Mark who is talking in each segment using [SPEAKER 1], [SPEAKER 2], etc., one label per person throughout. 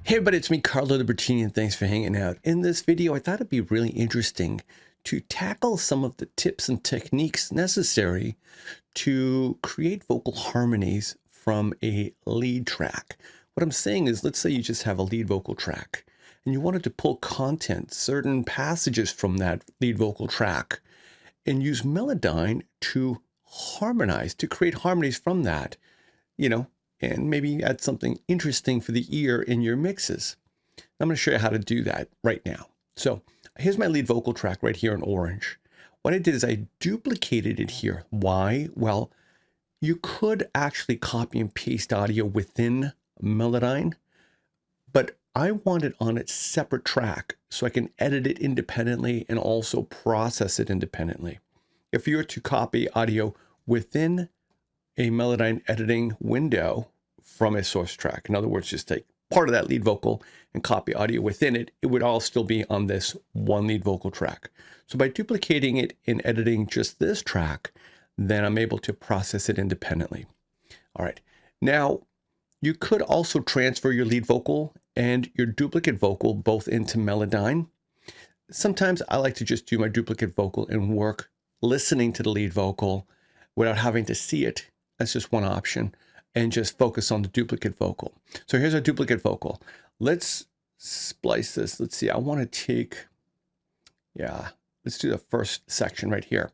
[SPEAKER 1] Hey everybody, it's me, Carlo Libertini, and thanks for hanging out. In this video, I thought it'd be really interesting to tackle some of the tips and techniques necessary to create vocal harmonies from a lead track. What I'm saying is, let's say you just have a lead vocal track and you wanted to pull content, certain passages from that lead vocal track, and use Melodyne to harmonize, to create harmonies from that, and maybe add something interesting for the ear in your mixes. I'm going to show you how to do that right now. So here's my lead vocal track right here in orange. What I did is I duplicated it here. Why? Well, you could actually copy and paste audio within Melodyne, but I want it on its separate track so I can edit it independently and also process it independently. If you were to copy audio within a Melodyne editing window from a source track, in other words, just take part of that lead vocal and copy audio within it, it would all still be on this one lead vocal track. So by duplicating it and editing just this track, then I'm able to process it independently. All right. Now, you could also transfer your lead vocal and your duplicate vocal both into Melodyne. Sometimes I like to just do my duplicate vocal and work listening to the lead vocal without having to see it. That's just one option, and just focus on the duplicate vocal. So here's our duplicate vocal. Let's splice this. Let's see, I want to take, let's do the first section right here.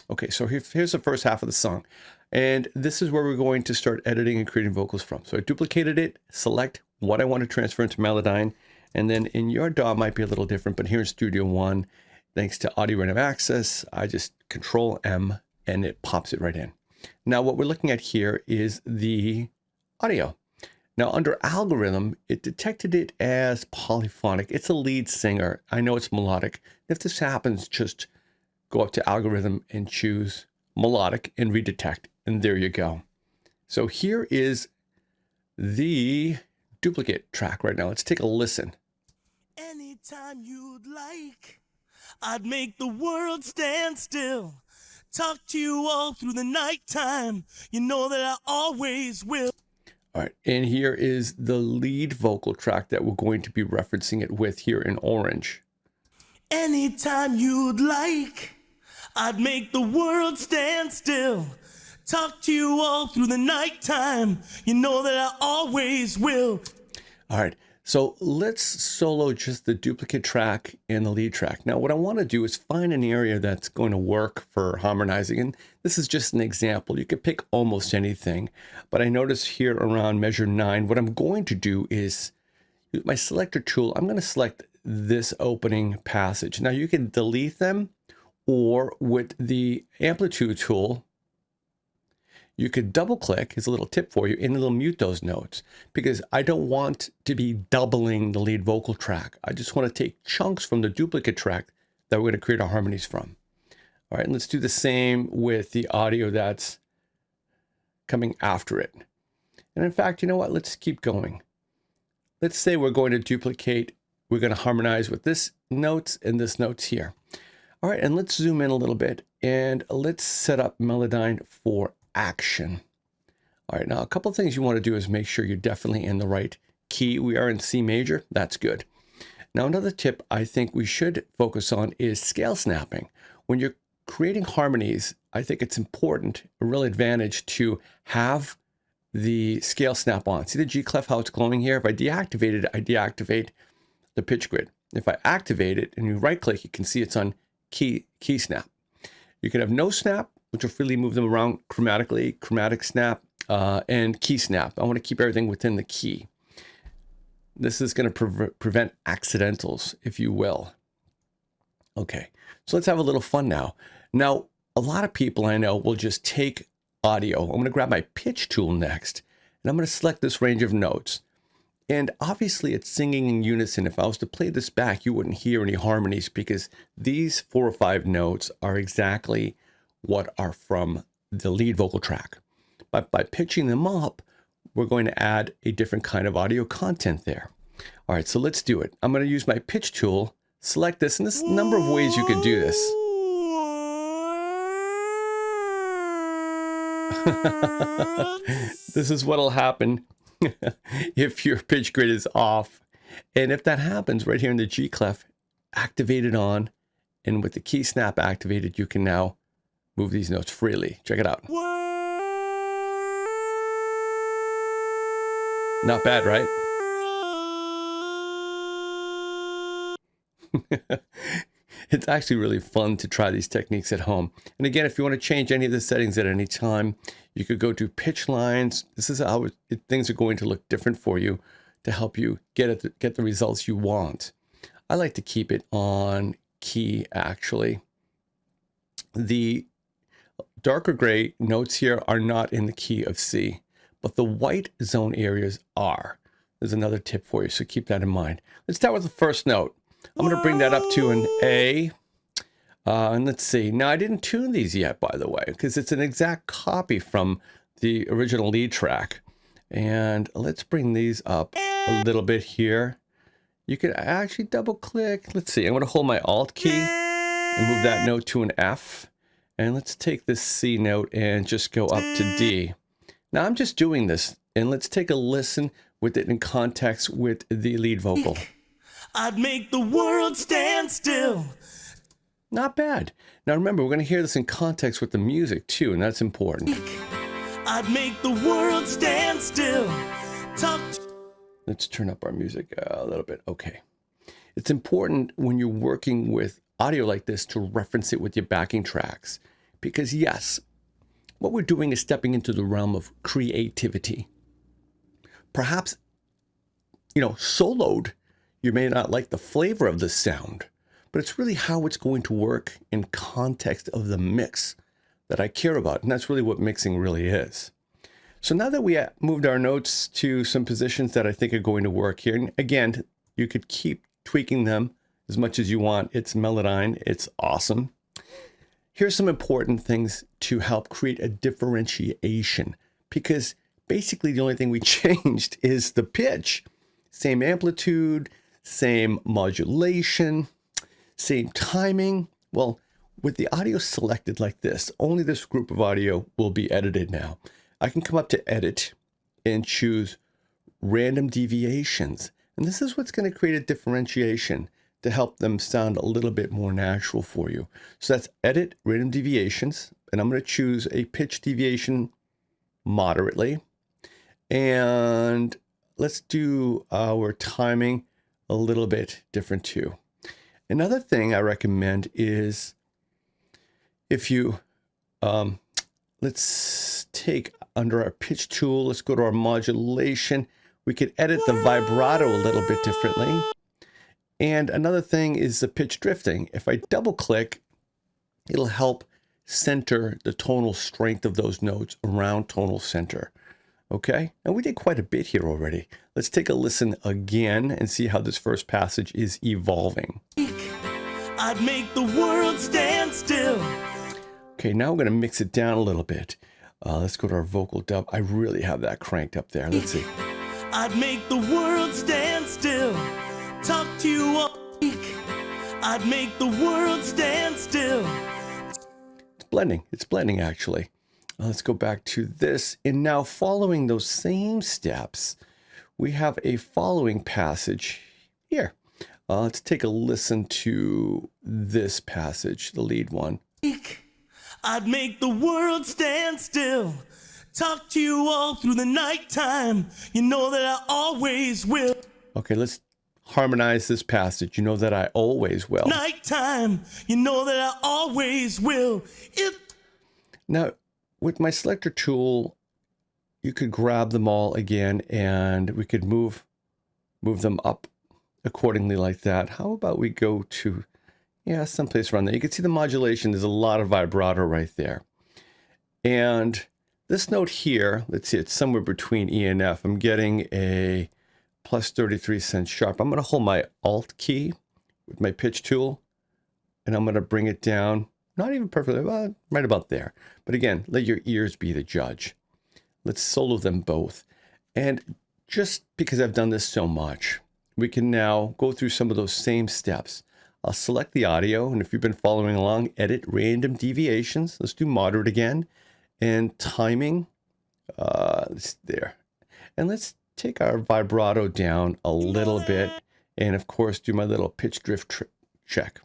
[SPEAKER 1] Okay, so here's the first half of the song. And this is where we're going to start editing and creating vocals from. So I duplicated it, select what I want to transfer into Melodyne, and then in your DAW it might be a little different, but here in Studio One, thanks to Audio Random Access, I just Control M and it pops it right in. Now what we're looking at here is the audio. Now under algorithm, it detected it as polyphonic. It's a lead singer. I know it's melodic. If this happens, just go up to algorithm and choose melodic and redetect, and there you go. So here is the duplicate track right now. Let's take a listen.
[SPEAKER 2] Anytime you'd like, I'd make the world stand still. Talk to you all through the nighttime. You know that I always will.
[SPEAKER 1] All right, and here is the lead vocal track that we're going to be referencing it with here in orange.
[SPEAKER 2] Anytime you'd like, I'd make the world stand still. Talk to you all through the nighttime. You know that I always will.
[SPEAKER 1] All right, so let's solo just the duplicate track and the lead track. Now, what I want to do is find an area that's going to work for harmonizing. And this is just an example. You could pick almost anything. But I notice here around measure 9, what I'm going to do is with my selector tool, I'm going to select this opening passage. Now, you can delete them, or with the amplitude tool, you could double click, here's a little tip for you, and it'll mute those notes, because I don't want to be doubling the lead vocal track. I just want to take chunks from the duplicate track that we're going to create our harmonies from. All right, and let's do the same with the audio that's coming after it. And in fact, you know what? Let's keep going. Let's say we're going to duplicate, we're going to harmonize with this notes and this notes here. All right, and let's zoom in a little bit and let's set up Melodyne for action. All right, now a couple of things you want to do is make sure you're definitely in the right key. We are in C major, that's good. Now another tip I think we should focus on is scale snapping. When you're creating harmonies, I think it's important, a real advantage to have the scale snap on. See the G clef, how it's glowing here? If I deactivate it, I deactivate the pitch grid. If I activate it and you right click, you can see it's on key snap. You can have no snap, which will freely move them around chromatically, chromatic snap, and key snap. I want to keep everything within the key. This is going to prevent accidentals, if you will. Okay, so let's have a little fun now. Now, a lot of people I know will just take audio. I'm going to grab my pitch tool next, and I'm going to select this range of notes. And obviously it's singing in unison. If I was to play this back, you wouldn't hear any harmonies, because these 4 or 5 notes are exactly what are from the lead vocal track. But by pitching them up, we're going to add a different kind of audio content there. All right, so let's do it. I'm going to use my pitch tool, select this, and there's a number of ways you could do this. This is what'll happen if your pitch grid is off And if that happens right here in the G clef, activate it on, and with the key snap activated, you can now move these notes freely. Check it out. Not bad, right? It's actually really fun to try these techniques at home. And again, if you want to change any of the settings at any time, you could go to pitch lines. This is how things are going to look different for you to help you get the results you want. I like to keep it on key, actually. The darker gray notes here are not in the key of C, but the white zone areas are. There's another tip for you, so keep that in mind. Let's start with the first note. I'm going to bring that up to an A. And let's see. Now, I didn't tune these yet, by the way, because it's an exact copy from the original lead track. And let's bring these up a little bit here. You can actually double click. Let's see. I'm going to hold my Alt key and move that note to an F. And let's take this C note and just go up to D. Now, I'm just doing this. And let's take a listen with it in context with the lead vocal.
[SPEAKER 2] I'd make the world stand still.
[SPEAKER 1] Not bad. Now remember, we're going to hear this in context with the music too, and that's important.
[SPEAKER 2] I'd make the world stand still.
[SPEAKER 1] Let's turn up our music a little bit. Okay. It's important when you're working with audio like this to reference it with your backing tracks. Because yes, what we're doing is stepping into the realm of creativity. Perhaps, soloed, you may not like the flavor of the sound, but it's really how it's going to work in context of the mix that I care about. And that's really what mixing really is. So now that we moved our notes to some positions that I think are going to work here, and again, you could keep tweaking them as much as you want. It's Melodyne. It's awesome. Here's some important things to help create a differentiation, because basically the only thing we changed is the pitch. Same amplitude, same modulation, same timing. Well, with the audio selected like this, only this group of audio will be edited now. I can come up to Edit and choose Random Deviations. And this is what's going to create a differentiation to help them sound a little bit more natural for you. So that's Edit, Random Deviations. And I'm going to choose a pitch deviation moderately. And let's do our timing a little bit different too. Another thing I recommend is if you, let's take under our pitch tool, let's go to our modulation. We could edit the vibrato a little bit differently. And another thing is the pitch drifting. If I double click, it'll help center the tonal strength of those notes around tonal center. Okay, and we did quite a bit here already. Let's take a listen again and see how this first passage is evolving.
[SPEAKER 2] I'd make the world stand still.
[SPEAKER 1] Okay, now we're going to mix it down a little bit. Let's go to our vocal dub. I really have that cranked up there. Let's see.
[SPEAKER 2] I'd make the world stand still. Talk to you all week. I'd make the world stand still.
[SPEAKER 1] It's blending. It's blending, actually. Let's go back to this. And now following those same steps, we have a following passage here. Let's take a listen to this passage, the lead one.
[SPEAKER 2] I'd make the world stand still. Talk to you all through the nighttime. You know that I always will.
[SPEAKER 1] Okay, let's harmonize this passage. You know that I always will.
[SPEAKER 2] Nighttime. You know that I always will.
[SPEAKER 1] Now, with my selector tool, you could grab them all again and we could move them up accordingly like that. How about we go to, someplace around there. You can see the modulation. There's a lot of vibrato right there. And this note here, let's see, it's somewhere between E and F. I'm getting a plus 33 cents sharp. I'm going to hold my Alt key with my pitch tool, and I'm going to bring it down. Not even perfectly, right about there. But again, let your ears be the judge. Let's solo them both. And just because I've done this so much, we can now go through some of those same steps. I'll select the audio, and if you've been following along, edit random deviations. Let's do moderate again. And timing, there. And let's take our vibrato down a little bit, and of course do my little pitch drift check.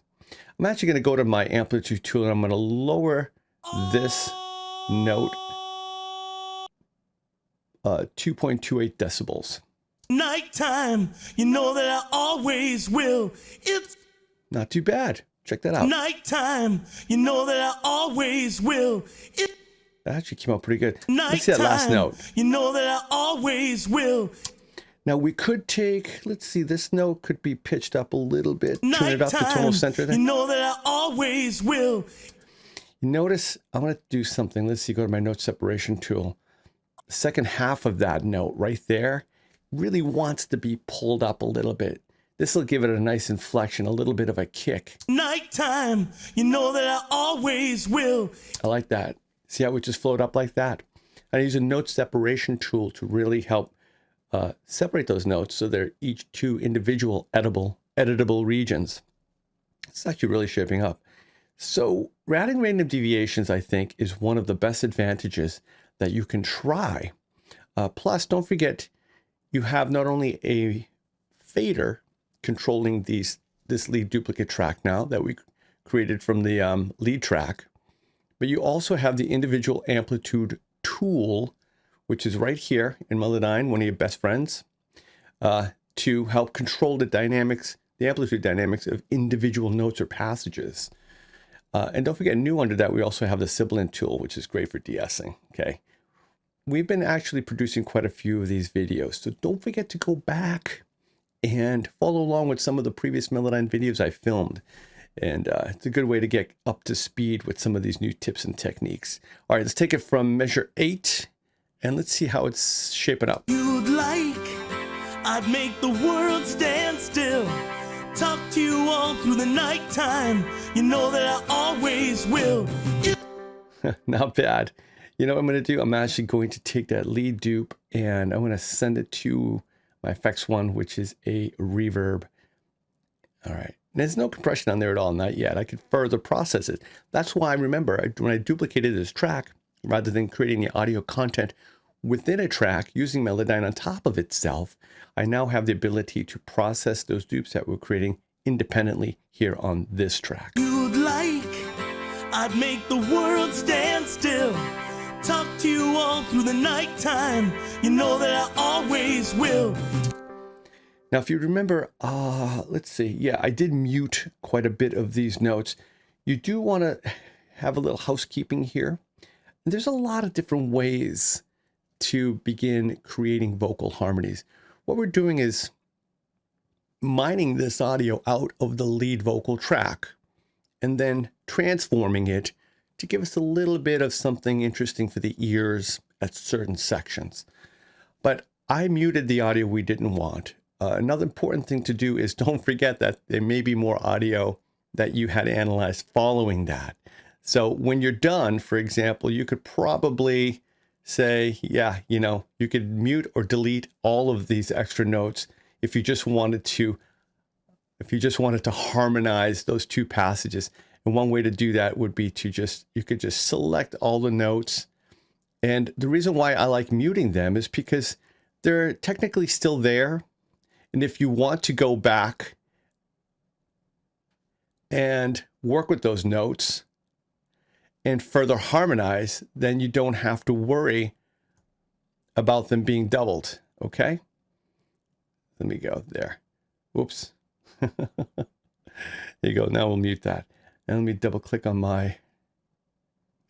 [SPEAKER 1] I'm actually going to go to my amplitude tool and I'm going to lower this note 2.28 decibels.
[SPEAKER 2] Nighttime, you know that I always will. It's
[SPEAKER 1] not too bad. Check that out.
[SPEAKER 2] Nighttime, you know that I always will.
[SPEAKER 1] That actually came out pretty good.
[SPEAKER 2] Nighttime,
[SPEAKER 1] let's see that last note.
[SPEAKER 2] You know that I always will.
[SPEAKER 1] Now we could take, let's see, this note could be pitched up a little bit. Turn it up to tonal center there.
[SPEAKER 2] You know that I always will.
[SPEAKER 1] You notice, I'm going to do something. Let's see, go to my note separation tool. The second half of that note right there really wants to be pulled up a little bit. This will give it a nice inflection, a little bit of a kick.
[SPEAKER 2] Nighttime, you know that I always will.
[SPEAKER 1] I like that. See how it just flowed up like that? I use a note separation tool to really help separate those notes so they're each two individual editable regions. It's actually really shaping up. So adding random deviations, I think, is one of the best advantages that you can try. Plus, don't forget, you have not only a fader controlling this lead duplicate track now that we created from the lead track, but you also have the individual amplitude tool, which is right here in Melodyne, one of your best friends, to help control the dynamics, the amplitude dynamics of individual notes or passages. And don't forget, new under that, we also have the sibilant tool, which is great for de-essing, okay? We've been actually producing quite a few of these videos, so don't forget to go back and follow along with some of the previous Melodyne videos I filmed. And it's a good way to get up to speed with some of these new tips and techniques. All right, let's take it from measure 8, and let's see how it's shaping up.
[SPEAKER 2] You'd like, I'd make the world stand still. Talk to you all through the nighttime. You know that I always will.
[SPEAKER 1] Not bad. You know what I'm going to do? I'm actually going to take that lead dupe and I'm going to send it to my effects one, which is a reverb. All right. There's no compression on there at all, not yet. I could further process it. That's why I remember when I duplicated this track, rather than creating the audio content within a track using Melodyne on top of itself, I now have the ability to process those dupes that we're creating independently here on this track.
[SPEAKER 2] You'd like, I'd make the world stand still. Talk to you all through the nighttime. You know that I always will.
[SPEAKER 1] Now, if you remember, let's see. Yeah, I did mute quite a bit of these notes. You do want to have a little housekeeping here. And there's a lot of different ways to begin creating vocal harmonies. What we're doing is mining this audio out of the lead vocal track and then transforming it to give us a little bit of something interesting for the ears at certain sections. But I muted the audio we didn't want. Another important thing to do is don't forget that there may be more audio that you had analyzed following that. So when you're done, for example, you could probably say, yeah, you know, you could mute or delete all of these extra notes if you just wanted to, harmonize those two passages. And one way to do that would be to you could just select all the notes. And the reason why I like muting them is because they're technically still there. And if you want to go back and work with those notes and further harmonize, then you don't have to worry about them being doubled. Okay? Let me go there. Whoops. There you go. Now we'll mute that. And let me double click on my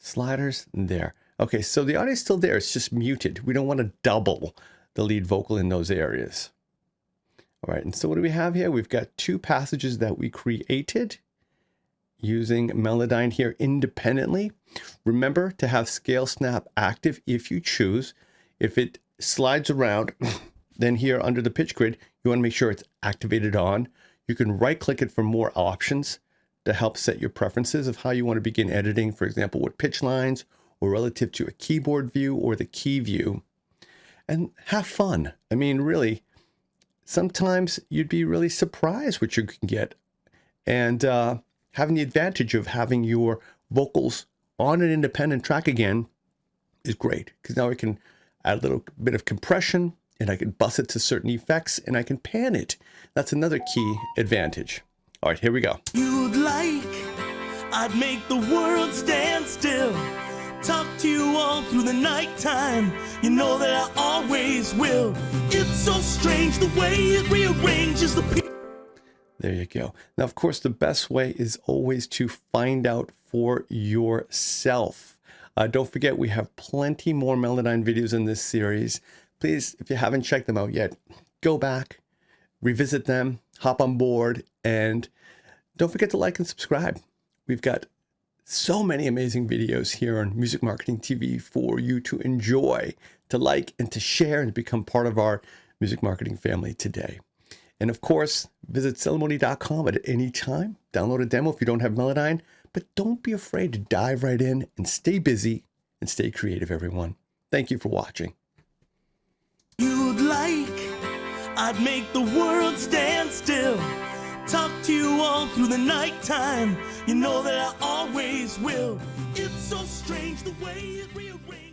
[SPEAKER 1] sliders. And there. Okay, so the audio is still there. It's just muted. We don't want to double the lead vocal in those areas. All right, and so what do we have here? We've got two passages that we created using Melodyne here independently. Remember to have scale snap active if you choose. If it slides around, then here under the pitch grid, you want to make sure it's activated on. You can right click it for more options to help set your preferences of how you want to begin editing, for example, with pitch lines or relative to a keyboard view or the key view. And have fun. I mean, really, sometimes you'd be really surprised what you can get. And having the advantage of having your vocals on an independent track again is great, because now we can add a little bit of compression and I can bus it to certain effects, and I can pan it. That's another key advantage. All right, here we go.
[SPEAKER 2] You'd like, I'd make the world stand still. Talk to you all through the nighttime. You know that I always will. It's so strange the way it rearranges the people.
[SPEAKER 1] There you go. Now, of course, the best way is always to find out for yourself. Don't forget, we have plenty more Melodyne videos in this series. Please, if you haven't checked them out yet, go back, revisit them, hop on board, and don't forget to like and subscribe. We've got so many amazing videos here on Music Marketing TV for you to enjoy, to like, and to share, and become part of our music marketing family today. And of course, visit celemony.com at any time. Download a demo if you don't have Melodyne, but don't be afraid to dive right in and stay busy and stay creative, everyone. Thank you for watching.
[SPEAKER 2] You'd like, I'd make the world stand still. Talk to you all through the nighttime. You know that I always will. It's so strange the way it rearranges.